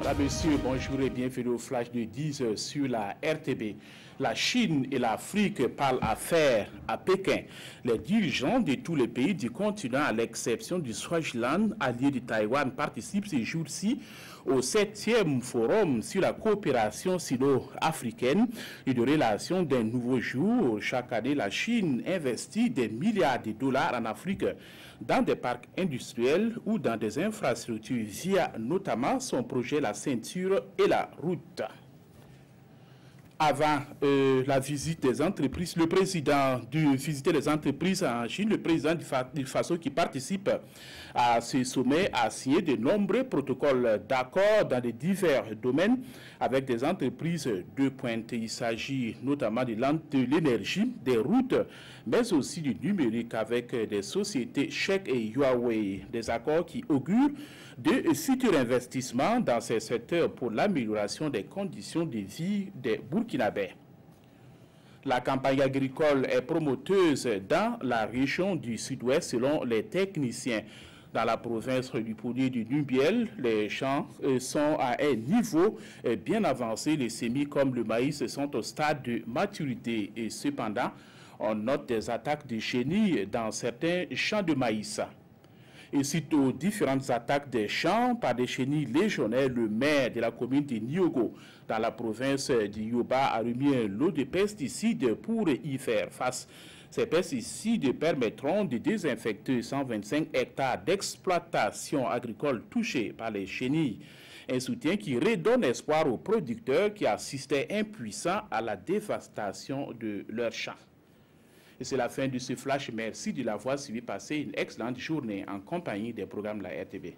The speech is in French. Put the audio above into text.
Monsieur, bonjour et bienvenue au flash de 10 heures sur la RTB. La Chine et l'Afrique parlent affaires à Pékin. Les dirigeants de tous les pays du continent, à l'exception du Swaziland, allié de Taïwan, participent ces jours-ci au 7e forum sur la coopération sino-africaine et de relations d'un nouveau jour. Chaque année, la Chine investit des milliards de dollars en Afrique dans des parcs industriels ou dans des infrastructures via notamment son projet La Ceinture et la Route. Avant la visite des entreprises, le président dut visiter les entreprises en Chine. Le président du Faso qui participe à ce sommet a signé de nombreux protocoles d'accord dans les divers domaines avec des entreprises de pointe. Il s'agit notamment de l'énergie, des routes, mais aussi du numérique avec des sociétés Check et Huawei. Des accords qui augurent de futurs investissements dans ces secteurs pour l'amélioration des conditions de vie des Burkinabés. La campagne agricole est promoteuse dans la région du sud-ouest selon les techniciens. Dans la province du Pouilly du Nubiel, les champs sont à un niveau bien avancé. Les semis comme le maïs sont au stade de maturité. Et cependant, on note des attaques de chenilles dans certains champs de maïs. Et suite aux différentes attaques des champs par des chenilles légionnaires, le maire de la commune de Niogo, dans la province du Yoba, a remis un lot de pesticides pour y faire face. Ces pesticides permettront de désinfecter 125 hectares d'exploitation agricole touchés par les chenilles. Un soutien qui redonne espoir aux producteurs qui assistaient impuissants à la dévastation de leurs champs. Et c'est la fin de ce flash. Merci de l'avoir suivi. Passez une excellente journée en compagnie des programmes de la RTB.